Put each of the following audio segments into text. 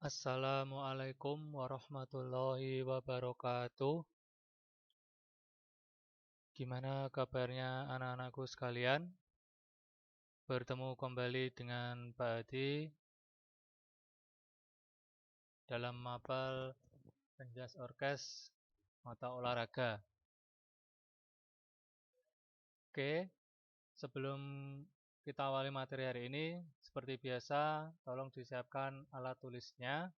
Assalamualaikum warahmatullahi wabarakatuh. Gimana kabarnya anak-anakku sekalian? Bertemu kembali dengan Pak Hadi dalam mapel Penjas Orkes Mata Olahraga. Oke, sebelum kita awali materi hari ini, seperti biasa, tolong disiapkan alat tulisnya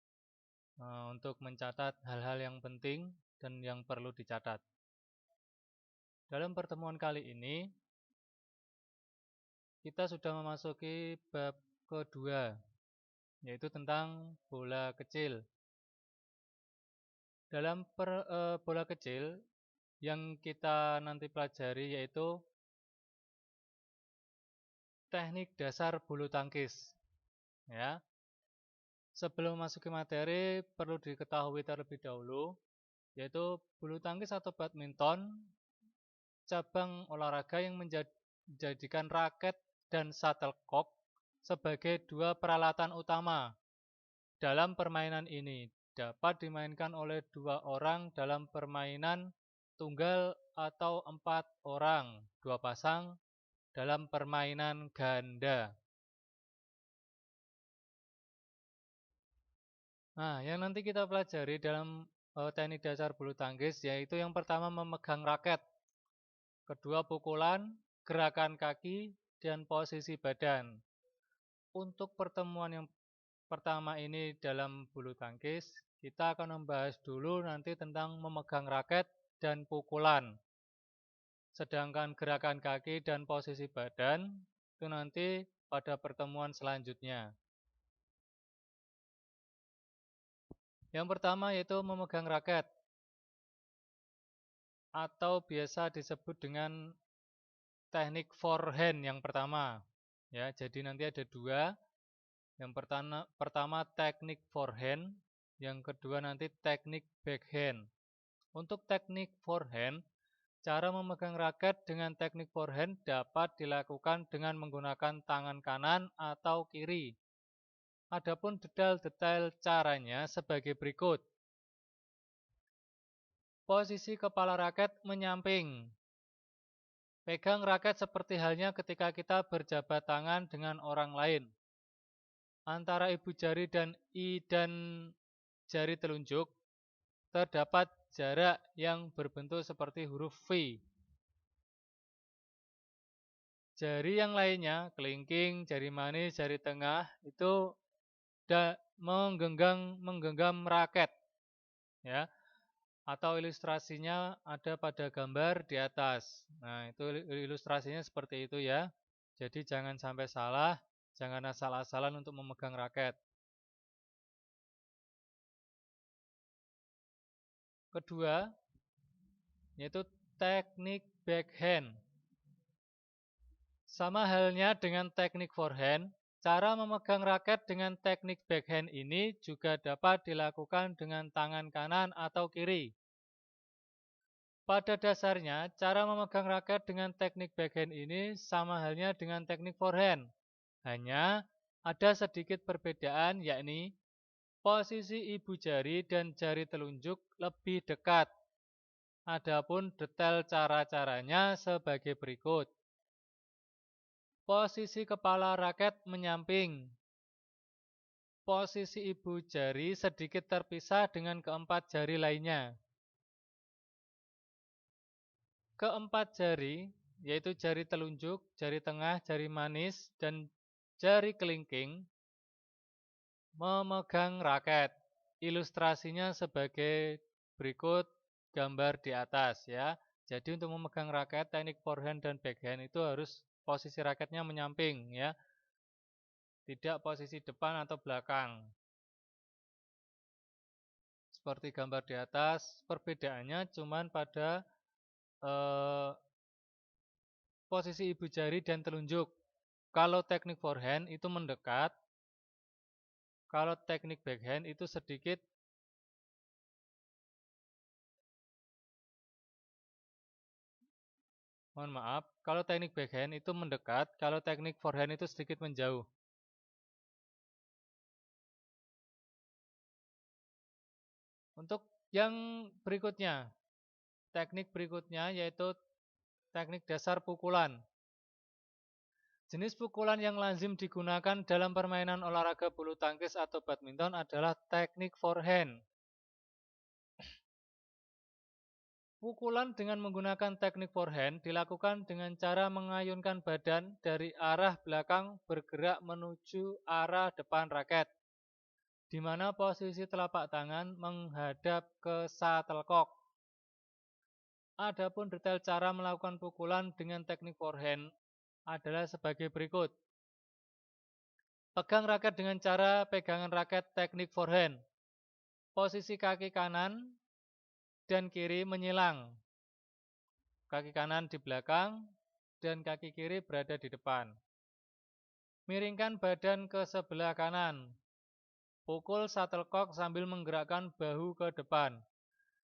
untuk mencatat hal-hal yang penting dan yang perlu dicatat. Dalam pertemuan kali ini, kita sudah memasuki bab kedua, yaitu tentang bola kecil. Dalam bola kecil, yang kita nanti pelajari yaitu teknik dasar bulu tangkis. Ya. Sebelum masuk ke materi, perlu diketahui terlebih dahulu, yaitu bulu tangkis atau badminton, cabang olahraga yang menjadikan raket dan shuttlecock sebagai dua peralatan utama dalam permainan ini. Dapat dimainkan oleh dua orang dalam permainan tunggal atau 4 orang, 2 pasang dalam permainan ganda. Nah, yang nanti kita pelajari dalam teknik dasar bulu tangkis yaitu yang pertama memegang raket, kedua pukulan, gerakan kaki, dan posisi badan. Untuk pertemuan yang pertama ini dalam bulu tangkis, kita akan membahas dulu nanti tentang memegang raket dan pukulan. Sedangkan gerakan kaki dan posisi badan itu nanti pada pertemuan selanjutnya. Yang pertama yaitu memegang raket atau biasa disebut dengan teknik forehand yang pertama. Ya, jadi nanti ada dua. Yang pertama teknik forehand, yang kedua nanti teknik backhand. Untuk teknik forehand, cara memegang raket dengan teknik forehand dapat dilakukan dengan menggunakan tangan kanan atau kiri. Adapun detail-detail caranya sebagai berikut. Posisi kepala raket menyamping. Pegang raket seperti halnya ketika kita berjabat tangan dengan orang lain. Antara ibu jari dan jari telunjuk terdapat jarak yang berbentuk seperti huruf V. Jari yang lainnya, kelingking, jari manis, jari tengah itu menggenggam raket. Ya. Atau ilustrasinya ada pada gambar di atas. Nah, itu ilustrasinya seperti itu ya. Jadi jangan sampai salah, jangan asal-asalan untuk memegang raket. Kedua, yaitu teknik backhand. Sama halnya dengan teknik forehand, cara memegang raket dengan teknik backhand ini juga dapat dilakukan dengan tangan kanan atau kiri. Pada dasarnya, cara memegang raket dengan teknik backhand ini sama halnya dengan teknik forehand. Hanya ada sedikit perbedaan, yakni posisi ibu jari dan jari telunjuk lebih dekat. Adapun detail cara-caranya sebagai berikut. Posisi kepala raket menyamping. Posisi ibu jari sedikit terpisah dengan keempat jari lainnya. Keempat jari, yaitu jari telunjuk, jari tengah, jari manis, dan jari kelingking, memegang raket. Ilustrasinya sebagai berikut gambar di atas ya. Jadi untuk memegang raket, teknik forehand dan backhand itu harus posisi raketnya menyamping ya. Tidak posisi depan atau belakang. Seperti gambar di atas, perbedaannya cuma pada posisi ibu jari dan telunjuk. Kalau teknik forehand itu mendekat, kalau teknik backhand itu sedikit mohon maaf, kalau teknik backhand itu mendekat, kalau teknik forehand itu sedikit menjauh. Untuk yang berikutnya, teknik berikutnya yaitu teknik dasar pukulan. Jenis pukulan yang lazim digunakan dalam permainan olahraga bulu tangkis atau badminton adalah teknik forehand. Pukulan dengan menggunakan teknik forehand dilakukan dengan cara mengayunkan badan dari arah belakang bergerak menuju arah depan raket, di mana posisi telapak tangan menghadap ke shuttlecock. Adapun detail cara melakukan pukulan dengan teknik forehand adalah sebagai berikut. Pegang raket dengan cara pegangan raket teknik forehand. Posisi kaki kanan dan kiri menyilang. Kaki kanan di belakang dan kaki kiri berada di depan. Miringkan badan ke sebelah kanan. Pukul shuttlecock sambil menggerakkan bahu ke depan.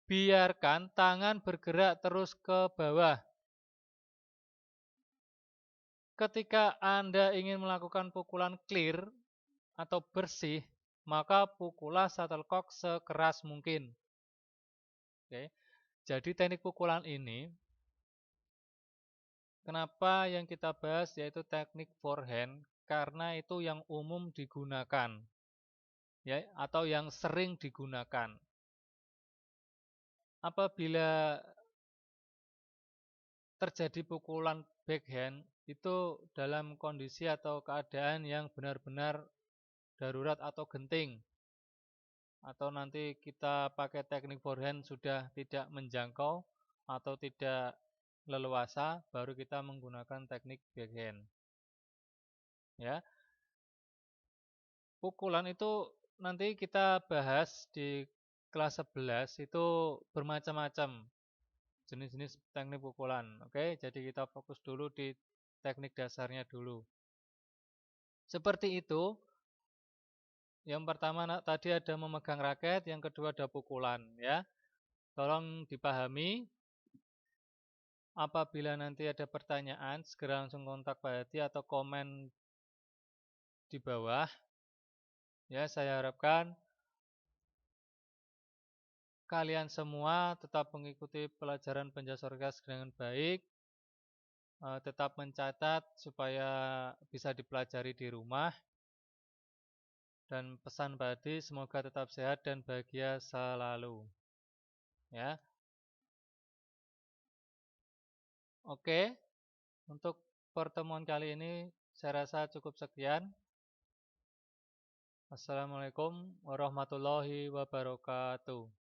Biarkan tangan bergerak terus ke bawah. Ketika Anda ingin melakukan pukulan clear atau bersih, maka pukullah shuttlecock sekeras mungkin. Oke. Jadi teknik pukulan ini, kenapa yang kita bahas yaitu teknik forehand, karena itu yang umum digunakan, ya, atau yang sering digunakan. Apabila terjadi pukulan backhand, itu dalam kondisi atau keadaan yang benar-benar darurat atau genting, atau nanti kita pakai teknik forehand sudah tidak menjangkau atau tidak leluasa, baru kita menggunakan teknik backhand. Ya, pukulan itu nanti kita bahas di kelas 11, itu bermacam-macam jenis-jenis teknik pukulan. Oke, jadi kita fokus dulu di teknik dasarnya dulu. Seperti itu. Yang pertama tadi ada memegang raket, yang kedua ada pukulan, ya. Tolong dipahami. Apabila nanti ada pertanyaan, segera langsung kontak Pak Hadi atau komen di bawah. Ya, saya harapkan kalian semua tetap mengikuti pelajaran penjasorgas dengan baik, tetap mencatat supaya bisa dipelajari di rumah. Dan pesan Pak Hadi, semoga tetap sehat dan bahagia selalu. Ya. Oke. Untuk pertemuan kali ini saya rasa cukup sekian. Assalamualaikum warahmatullahi wabarakatuh.